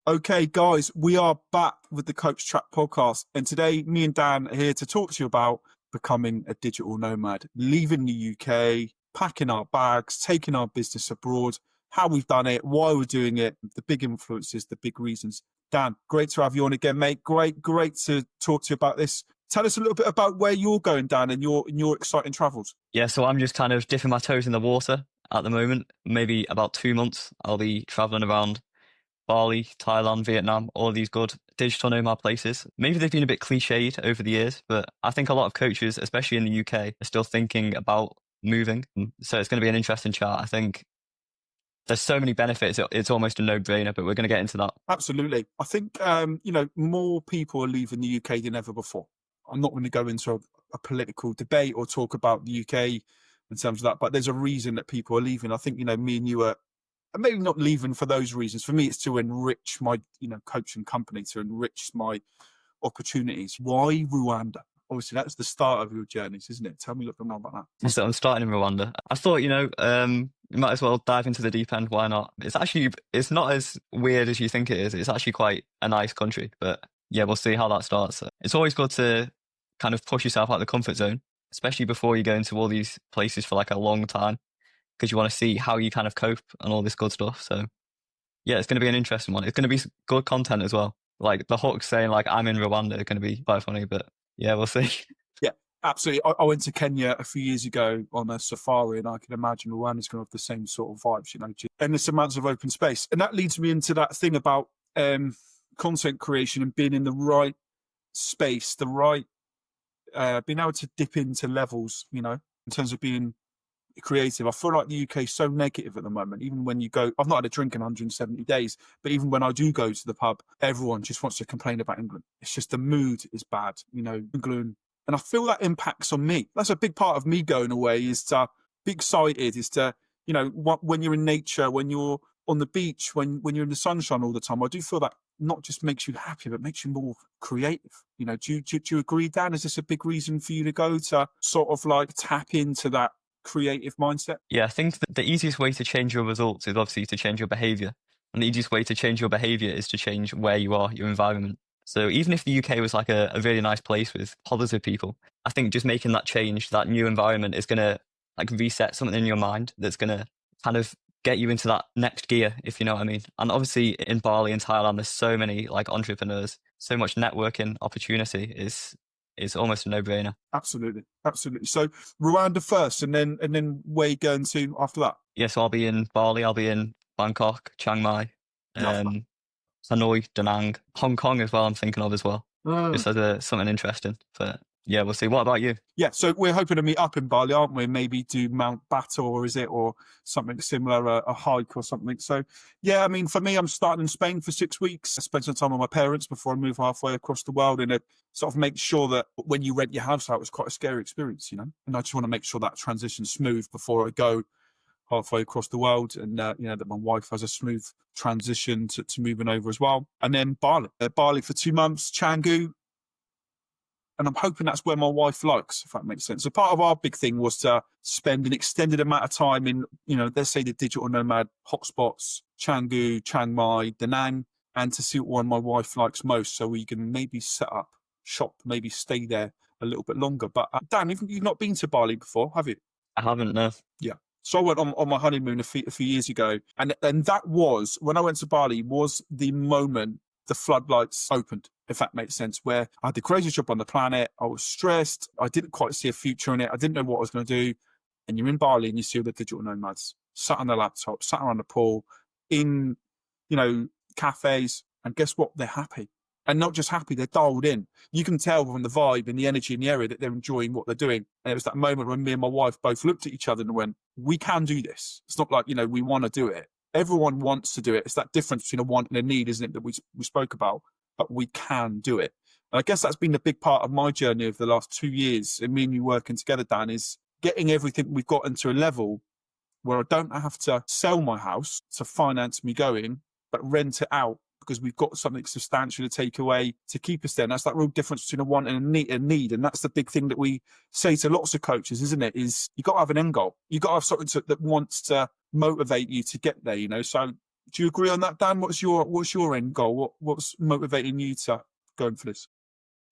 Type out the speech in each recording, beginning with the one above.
Okay, guys, we are back with the Coach Chat podcast. And today, me and Dan are here to talk to you about becoming a digital nomad, leaving the UK, packing our bags, taking our business abroad, how we've done it, why we're doing it, the big influences, the big reasons. Dan, great to have you on again, mate. Great to talk to you about this. Tell us a little bit about where you're going, Dan, and your exciting travels. Yeah, so I'm just kind of dipping my toes in the water at the moment. Maybe about 2 months, I'll be traveling around Bali, Thailand, Vietnam, all these good digital nomad places. Maybe they've been a bit cliched over the years, but I think a lot of coaches, especially in the UK, are still thinking about moving. So it's going to be an interesting chat. I think there's so many benefits. It's almost a no-brainer, but we're going to get into that. Absolutely. I think, more people are leaving the UK than ever before. I'm not going to go into a political debate or talk about the UK in terms of that, but there's a reason that people are leaving. I think, me and you are maybe not leaving for those reasons. For me, it's to enrich my, coaching company, to enrich my opportunities. Why Rwanda? Obviously, that's the start of your journeys, isn't it? Tell me a little bit more about that. So I'm starting in Rwanda. I thought, you might as well dive into the deep end. Why not? It's not as weird as you think it is. It's actually quite a nice country, but yeah, we'll see how that starts. It's always good to kind of push yourself out of the comfort zone, especially before you go into all these places for like a long time, because you want to see how you kind of cope and all this good stuff. So yeah, it's going to be an interesting one. It's going to be good content as well. Like the hooks saying like, I'm in Rwanda, are going to be quite funny, but yeah, we'll see. Yeah, absolutely. I went to Kenya a few years ago on a safari, and I can imagine Rwanda's going to have the same sort of vibes, endless amounts of open space. And that leads me into that thing about content creation and being in the right space, the right, being able to dip into levels, in terms of being creative. I feel like the UK is so negative at the moment. Even when you go, I've not had a drink in 170 days, but even when I do go to the pub, everyone just wants to complain about England. It's just the mood is bad, England. And I feel that impacts on me. That's a big part of me going away, is to be excited, is to, when you're in nature, when you're on the beach, when you're in the sunshine all the time. I do feel that not just makes you happy, but makes you more creative. Do you agree, Dan? Is this a big reason for you to go, to sort of like tap into that creative mindset? Yeah, I think that the easiest way to change your results is obviously to change your behavior. And the easiest way to change your behavior is to change where you are, your environment. So even if the UK was like a really nice place with positive people, I think just making that change, that new environment is going to like reset something in your mind that's going to kind of get you into that next gear, if you know what I mean. And obviously in Bali and Thailand, there's so many like entrepreneurs, so much networking opportunity is almost a no-brainer. Absolutely. So Rwanda first, and then where you going to after that? Yeah, so I'll be in Bali, I'll be in Bangkok, Chiang Mai, Love Hanoi, Da Nang, Hong Kong as well, I'm thinking of as well. that. Just as something interesting. But yeah, we'll see. What about you? Yeah, so we're hoping to meet up in Bali, aren't we? Maybe do Mount Bator, is it, or something similar, a hike or something. So, yeah, I mean, for me, I'm starting in Spain for 6 weeks. I spend some time with my parents before I move halfway across the world, and it sort of make sure that when you rent your house out, it's quite a scary experience, And I just want to make sure that transition's smooth before I go halfway across the world, and that my wife has a smooth transition to moving over as well. And then Bali, Bali for 2 months, Canggu. And I'm hoping that's where my wife likes, if that makes sense. So part of our big thing was to spend an extended amount of time in, let's say the digital nomad hotspots, Canggu, Chiang Mai, Da Nang, and to see what one my wife likes most, so we can maybe set up shop, maybe stay there a little bit longer. But Dan, you've not been to Bali before, have you? I haven't, no. Yeah. So I went on my honeymoon a few years ago, and that was, when I went to Bali, was the moment the floodlights opened, if that makes sense, where I had the craziest job on the planet. I was stressed. I didn't quite see a future in it. I didn't know what I was going to do. And you're in Bali and you see all the digital nomads sat on their laptop, sat around the pool, in, cafes. And guess what? They're happy. And not just happy, they're dialed in. You can tell from the vibe and the energy in the area that they're enjoying what they're doing. And it was that moment when me and my wife both looked at each other and went, we can do this. It's not like, we want to do it. Everyone wants to do it. It's that difference between a want and a need, isn't it, that we spoke about, but we can do it. And I guess that's been a big part of my journey over the last 2 years, and me and you working together, Dan, is getting everything we've got into a level where I don't have to sell my house to finance me going, but rent it out because we've got something substantial to take away to keep us there. And that's that real difference between a want and a need. And that's the big thing that we say to lots of coaches, isn't it? Is you got to have an end goal. You got to have something that wants to motivate you to get there, So Do you agree on that, Dan? What's your end goal? What's motivating you to going for this?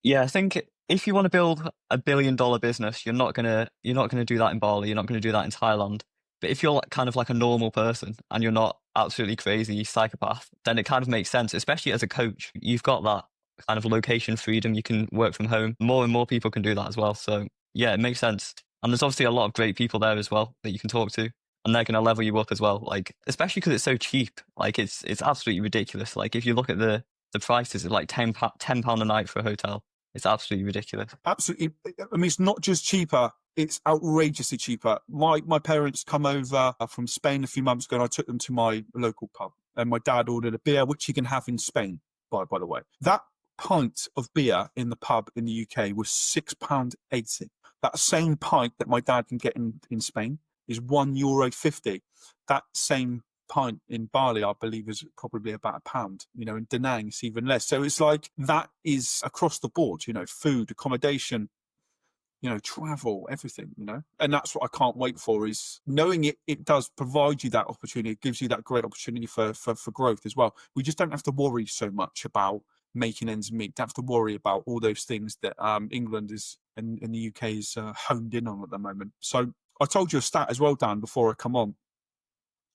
Yeah, I think if you want to build $1 billion business, you're not gonna do that in Bali. You're not gonna do that in Thailand. But if you're kind of like a normal person and you're not absolutely crazy psychopath, then it kind of makes sense. Especially as a coach, you've got that kind of location freedom. You can work from home. More and more people can do that as well. So yeah, it makes sense. And there's obviously a lot of great people there as well that you can talk to, and they're gonna level you up as well. Like especially because it's so cheap. Like it's absolutely ridiculous. Like if you look at the prices, it's like £10 a night for a hotel. It's absolutely ridiculous. Absolutely. I mean, it's not just cheaper; it's outrageously cheaper. My parents come over from Spain a few months ago, and I took them to my local pub, and my dad ordered a beer, which you can have in Spain. By the way, that pint of beer in the pub in the UK was £6.80. That same pint that my dad can get in Spain is €1.50. That same pint in Bali, I believe, is probably about £1. In Da Nang, it's even less. So it's like that is across the board. Food, accommodation, travel, everything. And that's what I can't wait for is knowing it does provide you that opportunity. It gives you that great opportunity for growth as well. We just don't have to worry so much about making ends meet. Don't have to worry about all those things that England is and the UK is honed in on at the moment. So I told you a stat as well, Dan, before I come on.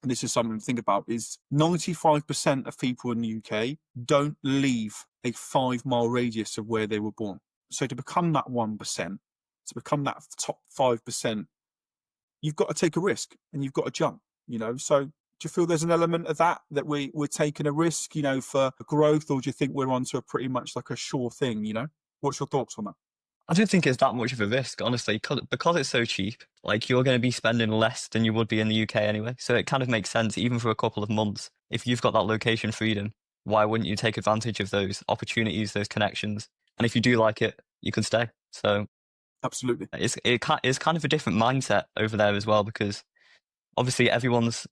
And this is something to think about, is 95% of people in the UK don't leave a 5 mile radius of where they were born. So to become that 1%, to become that top 5%, you've got to take a risk and you've got to jump, So do you feel there's an element of that we're taking a risk, for growth, or do you think we're onto a pretty much like a sure thing, What's your thoughts on that? I don't think it's that much of a risk, honestly, because it's so cheap. Like you're going to be spending less than you would be in the UK anyway. So it kind of makes sense, even for a couple of months. If you've got that location freedom, why wouldn't you take advantage of those opportunities, those connections? And if you do like it, you can stay. So Absolutely. it's kind of a different mindset over there as well, because obviously everyone's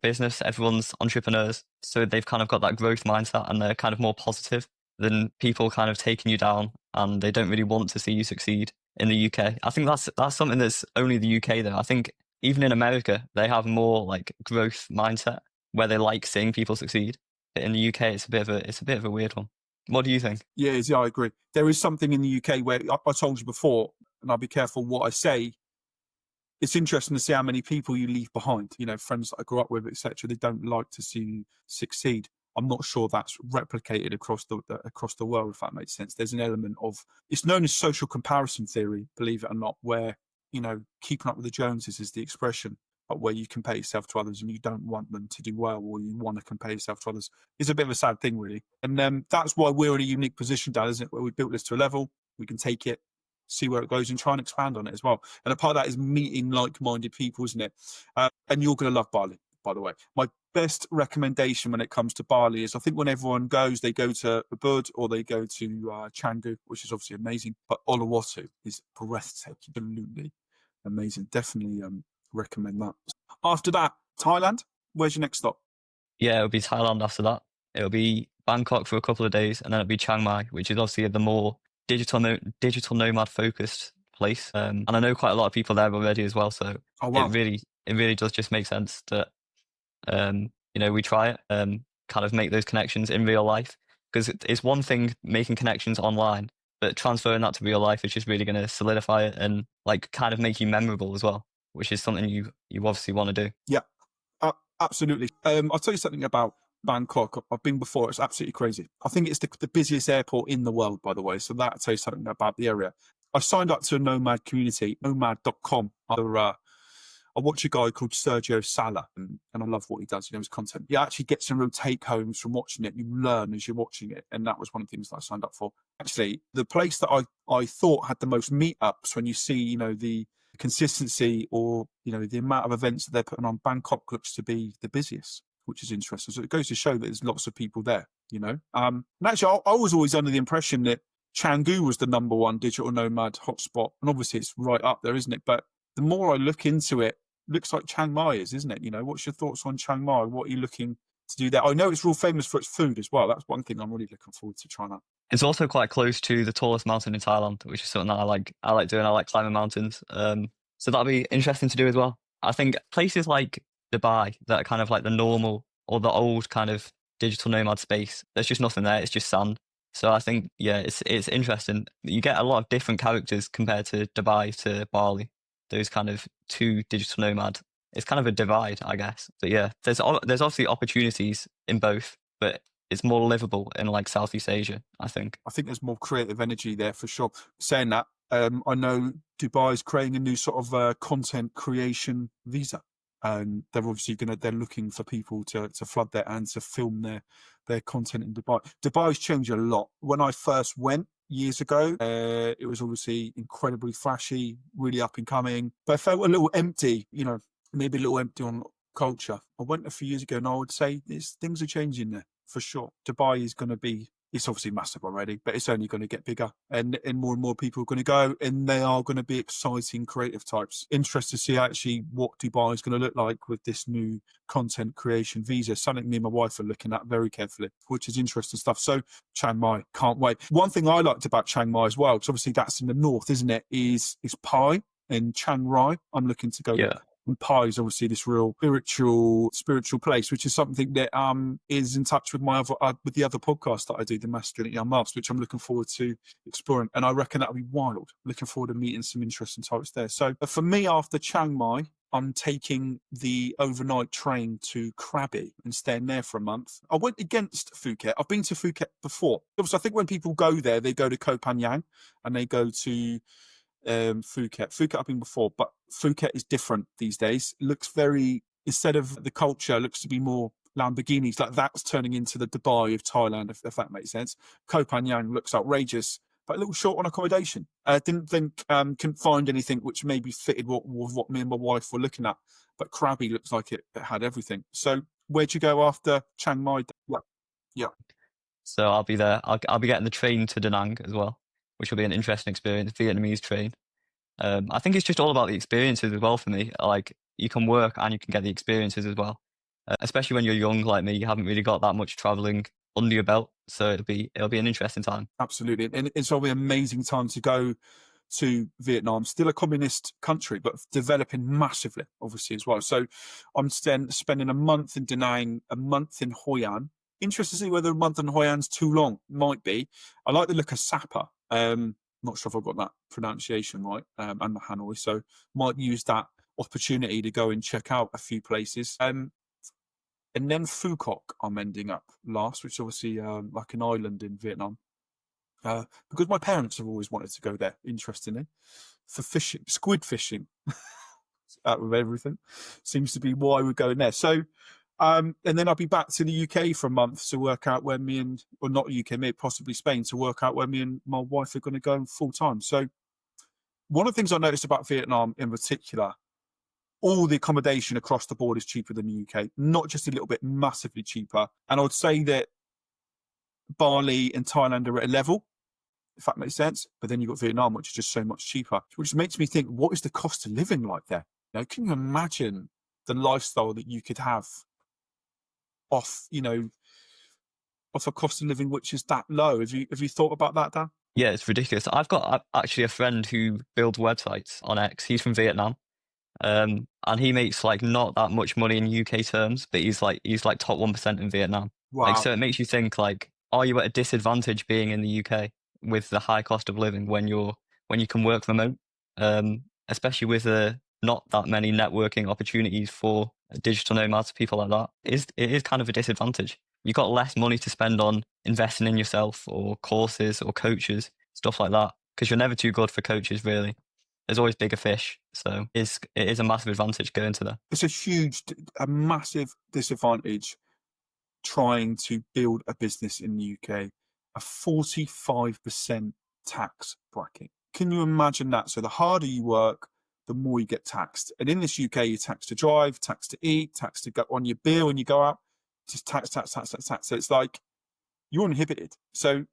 business, everyone's entrepreneurs. So they've kind of got that growth mindset and they're kind of more positive than people kind of taking you down, and they don't really want to see you succeed in the UK. I think that's something that's only the UK though. I think even in America, they have more like growth mindset where they like seeing people succeed. But in the UK, it's a bit of a weird one. What do you think? Yeah, I agree. There is something in the UK where I told you before, and I'll be careful what I say. It's interesting to see how many people you leave behind, friends that I grew up with, etc. They don't like to see you succeed. I'm not sure that's replicated across the world, if that makes sense. There's an element of, it's known as social comparison theory, believe it or not, where, keeping up with the Joneses is the expression, but where you compare yourself to others and you don't want them to do well, or you want to compare yourself to others. It's a bit of a sad thing, really. And that's why we're in a unique position, Dad, isn't it? Where we built this to a level, we can take it, see where it goes, and try and expand on it as well. And a part of that is meeting like-minded people, isn't it? And you're going to love Bali, by the way. My best recommendation when it comes to Bali is, I think when everyone goes, they go to Ubud or they go to Canggu, which is obviously amazing. But Uluwatu is breathtaking, absolutely amazing. Definitely recommend that. After that, Thailand. Where's your next stop? Yeah, it'll be Thailand after that. It'll be Bangkok for a couple of days, and then it'll be Chiang Mai, which is obviously the more digital nomad focused place. And I know quite a lot of people there already as well. So Oh wow. it really does just make sense that we try it, kind of make those connections in real life, because it's one thing making connections online, but transferring that to real life is just really going to solidify it and like kind of make you memorable as well, which is something you obviously want to do. Yeah, absolutely. I'll tell you something about Bangkok. I've been before. It's absolutely crazy. I think it's the busiest airport in the world, by the way. So that'll tell you something about the area. I signed up to a Nomad community, nomad.com. I watch a guy called Sergio Sala, and I love what he does, his content. He actually gets some real take-homes from watching it. You learn as you're watching it, and that was one of the things that I signed up for. Actually, the place that I thought had the most meetups, when you see, the consistency or, the amount of events that they're putting on, Bangkok looks to be the busiest, which is interesting. So it goes to show that there's lots of people there, And actually, I was always under the impression that Canggu was the number one digital nomad hotspot. And obviously it's right up there, isn't it? But the more I look into it, looks like Chiang Mai is, isn't it? What's your thoughts on Chiang Mai? What are you looking to do there? I know it's real famous for its food as well. That's one thing I'm really looking forward to trying out. It's also quite close to the tallest mountain in Thailand, which is something that I like. I like doing. I like climbing mountains. So that'll be interesting to do as well. I think places like Dubai that are kind of like the normal or the old kind of digital nomad space. There's just nothing there. It's just sand. So I think, yeah, it's interesting. You get a lot of different characters compared to Dubai to Bali. Those kind of two digital nomad. It's kind of a divide, I guess. But yeah, there's obviously opportunities in both, but it's more livable in like Southeast Asia, I think. I think there's more creative energy there for sure. Saying that, I know Dubai is creating a new sort of content creation visa. And they're obviously they're looking for people to flood there and to film their content in Dubai. Dubai's changed a lot. When I first went years ago, it was obviously incredibly flashy, really up and coming, but I felt a little empty, you know, maybe a little empty on culture. I went a few years ago and I would say things are changing there for sure. Dubai is going to be, it's obviously massive already, but it's only going to get bigger, and more and more people are going to go, and they are going to be exciting creative types. Interested to see actually what Dubai is going to look like with this new content creation visa. Something me and my wife are looking at very carefully, which is interesting stuff. So Chiang Mai, can't wait. One thing I liked about Chiang Mai as well, because obviously that's in the north, isn't it? Is Pai and Chiang Rai. I'm looking to go. Yeah. And Pai is obviously this real spiritual place, which is something that is in touch with my other with the other podcast that I do, the Masculinity Unmasked, which I'm looking forward to exploring. And I reckon that'll be wild. Looking forward to meeting some interesting types there. So for me, after Chiang Mai, I'm taking the overnight train to Krabi and staying there for a month. I went against Phuket. I've been to Phuket before. Obviously, I think when people go there, they go to Koh Phangan and they go to Phuket I've been before, but Phuket is different these days. It looks very, instead of the culture, looks to be more Lamborghinis, like that's turning into the Dubai of Thailand, if that makes sense. Koh Phangan looks outrageous, but a little short on accommodation. Didn't think, couldn't find anything which maybe fitted what me and my wife were looking at, but Krabi looks like it had everything. So where'd you go after Chiang Mai? Yeah. So I'll be there. I'll be getting the train to Da Nang as well, which will be an interesting experience. Vietnamese train. I think it's just all about the experiences as well for me. Like you can work and you can get the experiences as well. Especially when you're young like me, you haven't really got that much traveling under your belt, so it'll be an interesting time. Absolutely, and it's always an amazing time to go to Vietnam. Still a communist country, but developing massively, obviously as well. So I'm spending a month in Da Nang, a month in Hoi An. Interested to see whether a month in Hoi An's too long. Might be. I like the look of Sapa. Not sure if I've got that pronunciation right, and the Hanoi. So might use that opportunity to go and check out a few places. And then Phu Quoc I'm ending up last, which is obviously like an island in Vietnam. Because my parents have always wanted to go there, interestingly, for fishing, squid fishing, out of everything. Seems to be why we're going there. So, and then I'll be back to the UK for a month to work out where or not UK, maybe possibly Spain, to work out where me and my wife are going to go full time. So one of the things I noticed about Vietnam in particular, all the accommodation across the board is cheaper than the UK, not just a little bit, massively cheaper. And I would say that Bali and Thailand are at a level, if that makes sense. But then you've got Vietnam, which is just so much cheaper, which makes me think, what is the cost of living like there? You know, can you imagine the lifestyle that you could have off a cost of living which is that low? Have you thought about that, Dan? Yeah, it's ridiculous. I've got actually a friend who builds websites on X. He's from Vietnam. And he makes like not that much money in UK terms, but he's like top 1% in Vietnam. Wow. Like, so it makes you think like, are you at a disadvantage being in the UK with the high cost of living when you can work remote? Especially with not that many networking opportunities for digital nomads, people like that. It is kind of a disadvantage. You've got less money to spend on investing in yourself or courses or coaches, stuff like that, because you're never too good for coaches, really. There's always bigger fish. So it is a massive advantage going to there. It's a massive disadvantage trying to build a business in the UK. A 45% tax bracket. Can you imagine that? So the harder you work, the more you get taxed. And in this UK, you're taxed to drive, taxed to eat, taxed to go on your bill when you go out. Just tax. So it's like you're inhibited. So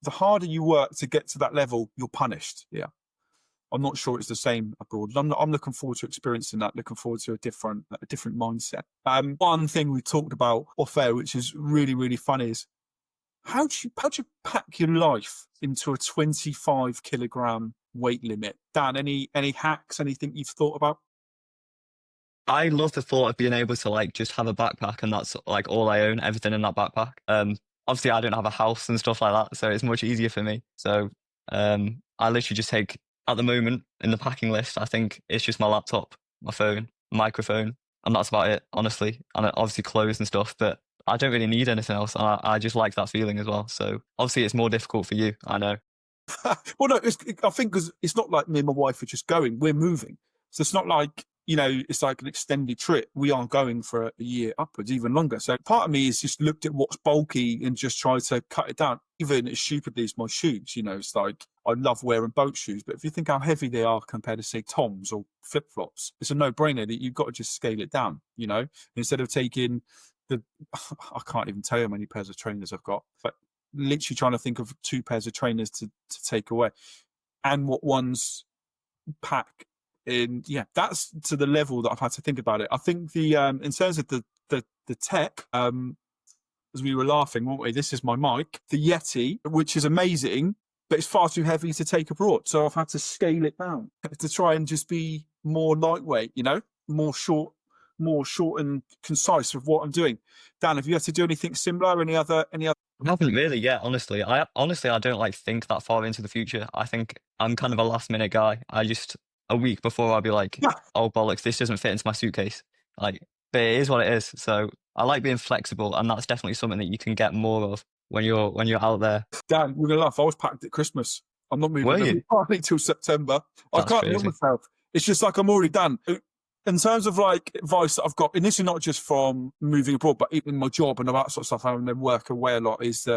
the harder you work to get to that level, you're punished. Yeah. I'm not sure it's the same abroad. I'm looking forward to experiencing that. Looking forward to a different mindset. One thing we talked about off air, which is really, really fun, is how do you pack your life into a 25 kilogram weight limit? Dan, any hacks? Anything you've thought about? I love the thought of being able to like just have a backpack and that's like all I own, everything in that backpack. Obviously I don't have a house and stuff like that, so it's much easier for me. So I literally just take at the moment in the packing list, I think it's just my laptop, my phone, microphone, and that's about it, honestly. And obviously clothes and stuff, but I don't really need anything else. And I just like that feeling as well. So obviously it's more difficult for you, I know. Well, no, I think because it's not like me and my wife are just going; we're moving. So it's not like, it's like an extended trip. We are going for a year upwards, even longer. So part of me has just looked at what's bulky and just tried to cut it down. Even as stupidly as my shoes, it's like I love wearing boat shoes, but if you think how heavy they are compared to say Toms or flip flops, it's a no-brainer that you've got to just scale it down. Instead of taking the, I can't even tell you how many pairs of trainers I've got, but literally trying to think of 2 pairs of trainers to take away and what ones pack in. Yeah, that's to the level that I've had to think about it. I think the in terms of the tech, as we were laughing, weren't we? This is my mic, the Yeti, which is amazing, but it's far too heavy to take abroad. So I've had to scale it down to try and just be more lightweight, more short and concise with what I'm doing. Dan, have you had to do anything similar? Any other? I haven't really yet, honestly. I don't like think that far into the future. I think I'm kind of a last minute guy. I just a week before I'll be like, oh bollocks, this doesn't fit into my suitcase. Like, but it is what it is. So I like being flexible, and that's definitely something that you can get more of when you're out there. Dan, we're gonna laugh. I was packed at Christmas. I'm not Were moving you? partly till September. I That's can't help crazy. myself. It's just like I'm already done. In terms of like advice that I've got, and this is not just from moving abroad, but even my job and all that sort of stuff, having to work away a lot, is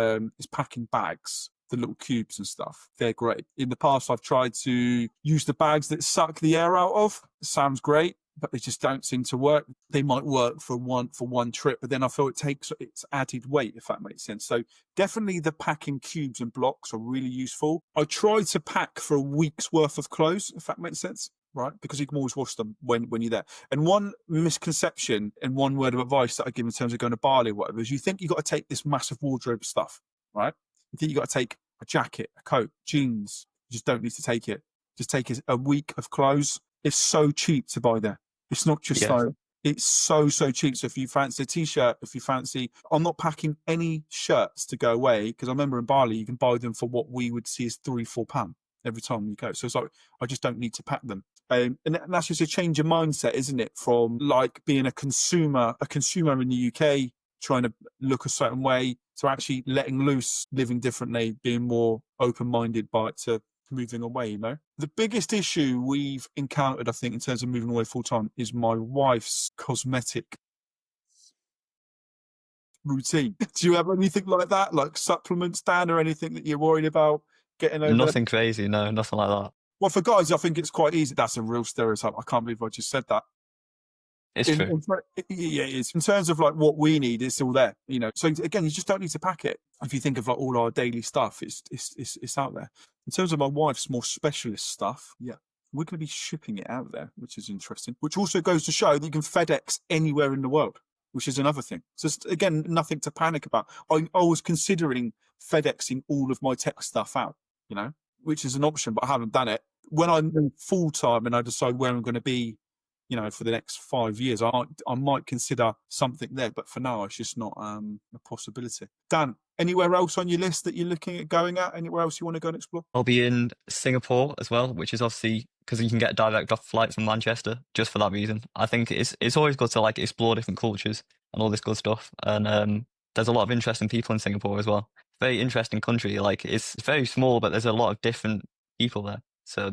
packing bags, the little cubes and stuff. They're great. In the past, I've tried to use the bags that suck the air out of. It sounds great, but they just don't seem to work. They might work for one trip, but then I feel it takes its added weight, if that makes sense. So definitely the packing cubes and blocks are really useful. I try to pack for a week's worth of clothes, if that makes sense. Right, because you can always wash them when you're there. And one misconception and one word of advice that I give in terms of going to Bali or whatever is you think you've got to take this massive wardrobe of stuff, right? You think you've got to take a jacket, a coat, jeans. You just don't need to take it. Just take a week of clothes. It's so cheap to buy there. It's not just like, it's so cheap. So if you fancy a t-shirt, I'm not packing any shirts to go away, because I remember in Bali, you can buy them for what we would see as £3-4 every time you go. So it's like, I just don't need to pack them. And that's just a change of mindset, isn't it? From like being a consumer in the UK, trying to look a certain way, to actually letting loose, living differently, being more open-minded to moving away, The biggest issue we've encountered, I think, in terms of moving away full-time is my wife's cosmetic routine. Do you have anything like that? Like supplements, Dan, or anything that you're worried about getting over? Nothing crazy, no, nothing like that. Well, for guys, I think it's quite easy. That's a real stereotype. I can't believe I just said that. It's true. Yeah, it is. In terms of like what we need, it's all there. So again, you just don't need to pack it. If you think of like all our daily stuff, it's out there. In terms of my wife's more specialist stuff, yeah, we're going to be shipping it out there, which is interesting. Which also goes to show that you can FedEx anywhere in the world, which is another thing. So again, nothing to panic about. I was considering FedExing all of my tech stuff out, which is an option, but I haven't done it. When I'm full time and I decide where I'm going to be, for the next 5 years, I might consider something there. But for now, it's just not a possibility. Dan, anywhere else on your list that you're looking at going at? Anywhere else you want to go and explore? I'll be in Singapore as well, which is obviously because you can get a direct flight from Manchester just for that reason. I think it's always good to like explore different cultures and all this good stuff. And there's a lot of interesting people in Singapore as well. Very interesting country. Like it's very small, but there's a lot of different people there. So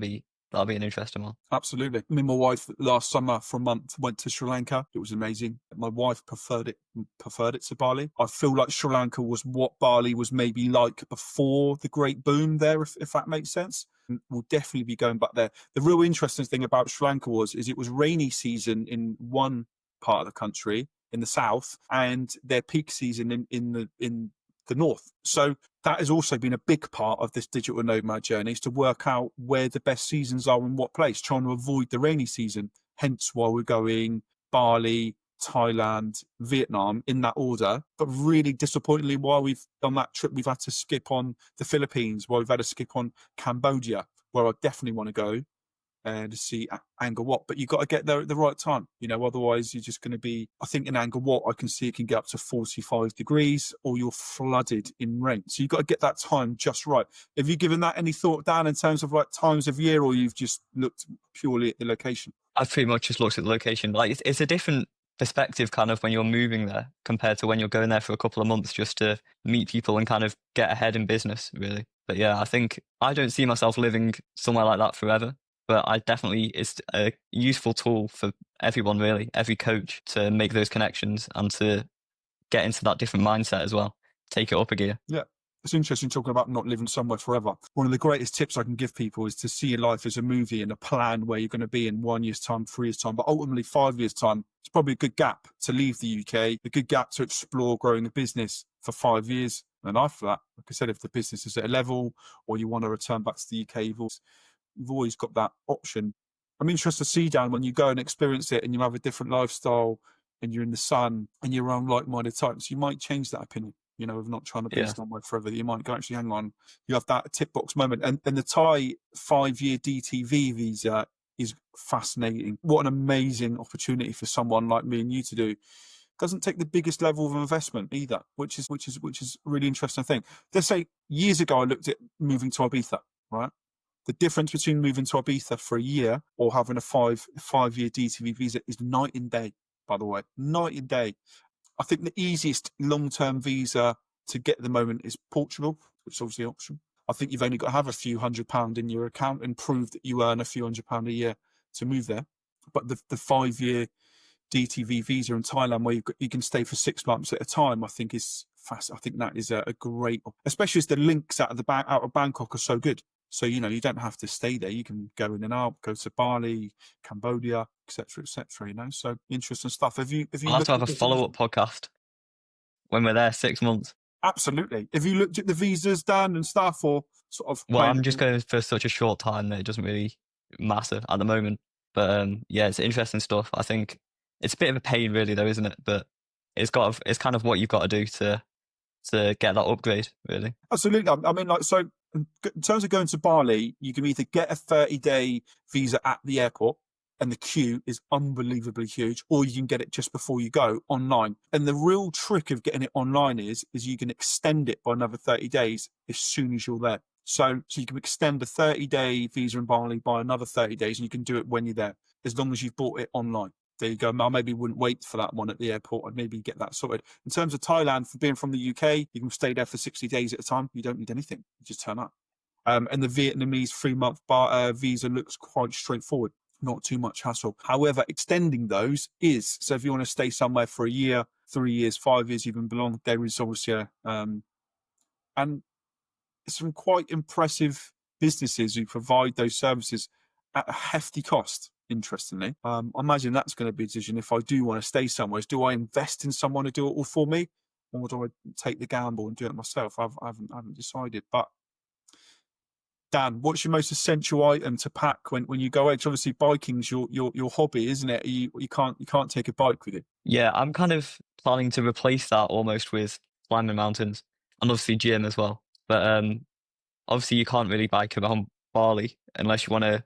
that'll be an interesting one. Absolutely. Me and my wife last summer for a month went to Sri Lanka. It was amazing. My wife preferred it to Bali. I feel like Sri Lanka was what Bali was maybe like before the great boom there, if that makes sense. We'll definitely be going back there. The real interesting thing about Sri Lanka is it was rainy season in one part of the country in the south, and their peak season in the north. So that has also been a big part of this digital nomad journey, is to work out where the best seasons are in what place, trying to avoid the rainy season. Hence why we're going Bali, Thailand, Vietnam in that order. But really disappointingly, while we've done that trip, we've had to skip on the Philippines, while we've had to skip on Cambodia, where I definitely want to go. to see Angkor Wat, but you've got to get there at the right time, otherwise you're just going to be, I think in Angkor Wat, I can see it can get up to 45 degrees or you're flooded in rain. So you've got to get that time just right. Have you given that any thought, Dan, in terms of like times of year, or you've just looked purely at the location? I've pretty much just looked at the location. Like it's a different perspective kind of when you're moving there compared to when you're going there for a couple of months just to meet people and kind of get ahead in business, really. But yeah, I think I don't see myself living somewhere like that forever. But I definitely, it's a useful tool for everyone, really, every coach to make those connections and to get into that different mindset as well. Take it up a gear. Yeah. It's interesting talking about not living somewhere forever. One of the greatest tips I can give people is to see your life as a movie and a plan where you're going to be in 1 year's time, 3 years' time, but ultimately 5 years' time. It's probably a good gap to leave the UK, a good gap to explore growing a business for 5 years. And after that, like I said, if the business is at a level or you want to return back to the UK, you've always got that option. I'm interested to see, Dan, when you go and experience it and you have a different lifestyle and you're in the sun and you're around like-minded types, you might change that opinion, of not trying to be somewhere forever. You might go, actually, hang on, you have that tick box moment. And the Thai 5-year DTV visa is fascinating. What an amazing opportunity for someone like me and you to do. Doesn't take the biggest level of investment either, which is a really interesting thing. Let's say years ago I looked at moving to Ibiza, right? The difference between moving to Ibiza for a year or having a five-year DTV visa is night and day, by the way. Night and day. I think the easiest long-term visa to get at the moment is Portugal, which is obviously an option. I think you've only got to have a few £100 in your account and prove that you earn a few £100 a year to move there. But the 5-year DTV visa in Thailand, where you can stay for 6 months at a time, I think is fast. I think that is a great, especially as the links out of Bangkok are so good. So, you don't have to stay there. You can go in and out, go to Bali, Cambodia, etc., So interesting stuff. Have you I'll have looked to have at a the follow-up podcast when we're there 6 months. Absolutely. Have you looked at the visas, Dan, and stuff, or sort of? Well, I'm just going for such a short time that it doesn't really matter at the moment. But yeah, it's interesting stuff. I think it's a bit of a pain, really, though, isn't it? But it's kind of what you've got to do to get that upgrade, really. Absolutely. I mean, like, so in terms of going to Bali, you can either get a 30-day visa at the airport, and the queue is unbelievably huge, or you can get it just before you go online. And the real trick of getting it online is you can extend it by another 30 days as soon as you're there. So you can extend a 30-day visa in Bali by another 30 days, and you can do it when you're there, as long as you've bought it online. There you go. I maybe wouldn't wait for that one at the airport. I'd maybe get that sorted. In terms of Thailand, for being from the UK, you can stay there for 60 days at a time. You don't need anything. You just turn up. And the Vietnamese 3-month visa looks quite straightforward. Not too much hassle. However, extending those is, so if you want to stay somewhere for a year, 3 years, 5 years, even beyond, there is obviously and some quite impressive businesses who provide those services at a hefty cost. Interestingly, I imagine that's going to be a decision. If I do want to stay somewhere, do I invest in someone to do it all for me, or do I take the gamble and do it myself? I haven't decided. But Dan, what's your most essential item to pack when you go out? Obviously, biking's your hobby, isn't it? You can't take a bike with you. Yeah, I'm kind of planning to replace that almost with climbing mountains and obviously gym as well. But obviously, you can't really bike around Bali unless you want to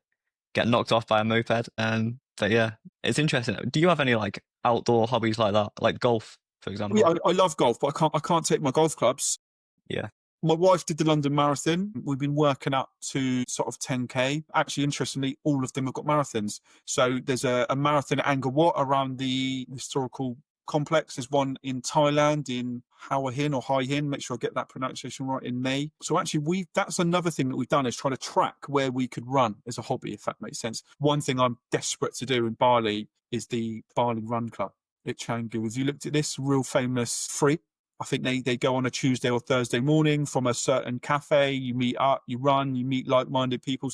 get knocked off by a moped. But yeah, it's interesting. Do you have any like outdoor hobbies like that, like golf, for example? Yeah, I love golf, but I can't take my golf clubs. Yeah. My wife did the London Marathon. We've been working up to sort of 10K. Actually, interestingly, all of them have got marathons. So there's a marathon at Angkor Wat around the historical complex. There's one in Thailand, in Hua Hin or Hai Hin. Make sure I get that pronunciation right, in May. So actually, that's another thing that we've done, is try to track where we could run as a hobby, if that makes sense. One thing I'm desperate to do in Bali is the Bali Run Club at Canggu. Have you looked at this? Real famous, free. I think they go on a Tuesday or Thursday morning from a certain cafe. You meet up, you run, you meet like-minded people.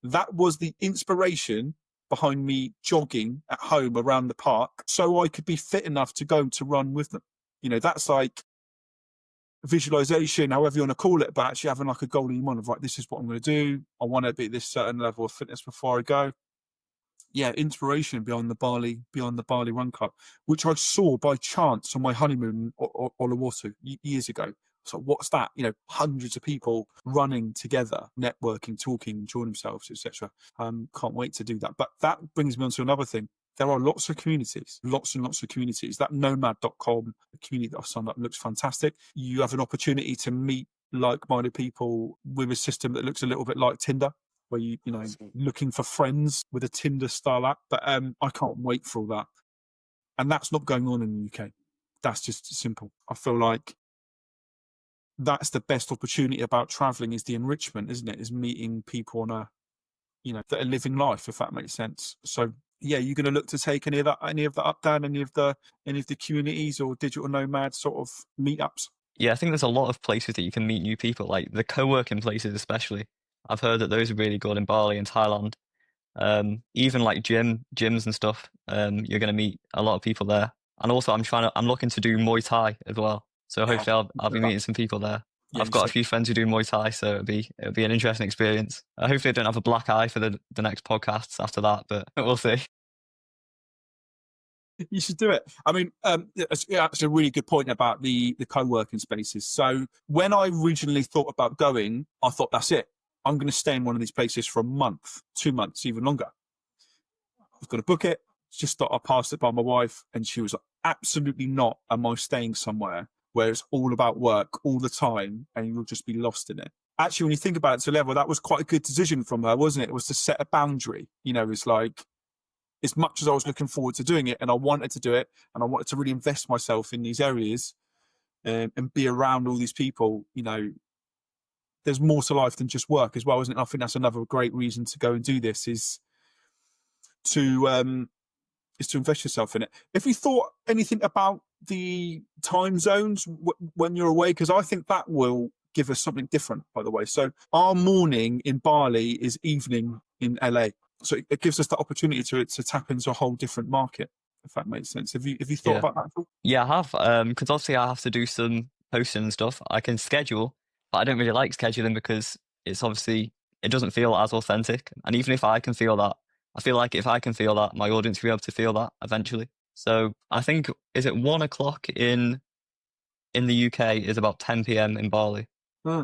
That was the inspiration behind me jogging at home around the park, so I could be fit enough to go to run with them. That's like visualization, however you want to call it, but actually having like a goal in mind of, right, this is what I'm going to do. I want to be at this certain level of fitness before I go. Yeah, inspiration beyond the Bali Run Club, which I saw by chance on my honeymoon in Uluwatu years ago. So what's that? You know, hundreds of people running together, networking, talking, enjoying themselves, etc. Can't wait to do that. But that brings me on to another thing. There are lots of communities, lots and lots of communities. That nomad.com community that I've signed up looks fantastic. You have an opportunity to meet like-minded people with a system that looks a little bit like Tinder, where you know, looking for friends with a Tinder style app. But I can't wait for all that. And that's not going on in the UK. That's just simple. I feel like that's the best opportunity about traveling, is the enrichment, isn't it? Is meeting people on a, you know, that are living life, if that makes sense. So yeah, you're going to look to take any of that up, Dan, any of the communities or digital nomad sort of meetups? Yeah, I think there's a lot of places that you can meet new people, like the co-working places especially. I've heard that those are really good in Bali and Thailand. Even like gyms and stuff. You're going to meet a lot of people there. And also I'm looking to do Muay Thai as well. So Yeah, hopefully I'll be meeting some people there. yeah, I've you got a said few friends who do Muay Thai, so it'll be an interesting experience. Hopefully I don't have a black eye for the next podcasts after that, but we'll see. you should do it. I mean, that's a really good point about the co-working spaces. So when I originally thought about going, I thought, that's it. I'm going to stay in one of these places for a month, 2 months, even longer. I was going to book it. Just thought I passed it by my wife, and she was like, absolutely not. Am I staying somewhere where it's all about work all the time and you'll just be lost in it? Actually, when you think about it to a level, that was quite a good decision from her, wasn't it? It was to set a boundary. You know, it's like, as much as I was looking forward to doing it and I wanted to do it and I wanted to really invest myself in these areas, and be around all these people, you know, there's more to life than just work as well, isn't it? And I think that's another great reason to go and do this, to invest yourself in it. If you thought anything about the time zones when you're away, because I think that will give us something different, by the way. So our morning in Bali is evening in LA. So it gives us the opportunity to tap into a whole different market, if that makes sense. Have you thought Yeah. about that at all? Yeah, I have. Because obviously I have to do some posting and stuff. I can schedule, but I don't really like scheduling because it's obviously it doesn't feel as authentic. And even if I can feel that, I feel like if I can feel that, my audience will be able to feel that eventually. So I think is it 1 o'clock in the UK is about 10 p.m. in Bali.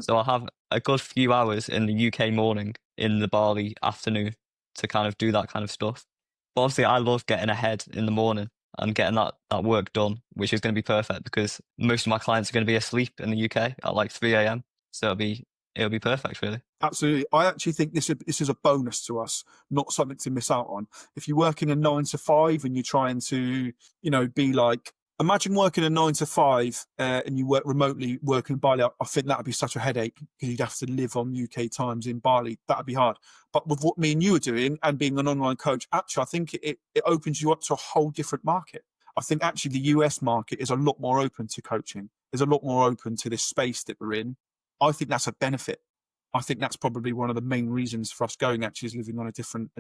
So I'll have a good few hours in the UK morning, in the Bali afternoon to kind of do that kind of stuff. But obviously, I love getting ahead in the morning and getting that work done, which is going to be perfect because most of my clients are going to be asleep in the UK at like 3 a.m. So it'll be perfect, really. Absolutely. I actually think this is a bonus to us, not something to miss out on. If you're working a 9 to 5 and you're trying to, you know, be like, imagine working a 9 to 5 and you work remotely, working in Bali. I think that would be such a headache because you'd have to live on UK times in Bali. That'd be hard. But with what me and you are doing and being an online coach, actually, I think it opens you up to a whole different market. I think actually the US market is a lot more open to coaching. Is a lot more open to this space that we're in. I think that's a benefit. I think that's probably one of the main reasons for us going, actually, is living on a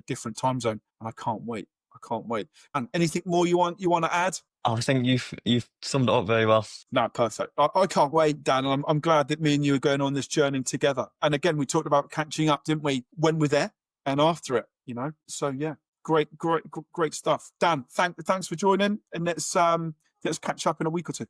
different time zone. And I can't wait. I can't wait. And anything more you want to add? I think you've summed it up very well. No, perfect. I can't wait, Dan. I'm glad that me and you are going on this journey together. And again, we talked about catching up, didn't we? When we're there and after it, you know. So yeah, great stuff. Dan, thanks for joining, and let's catch up in a week or two.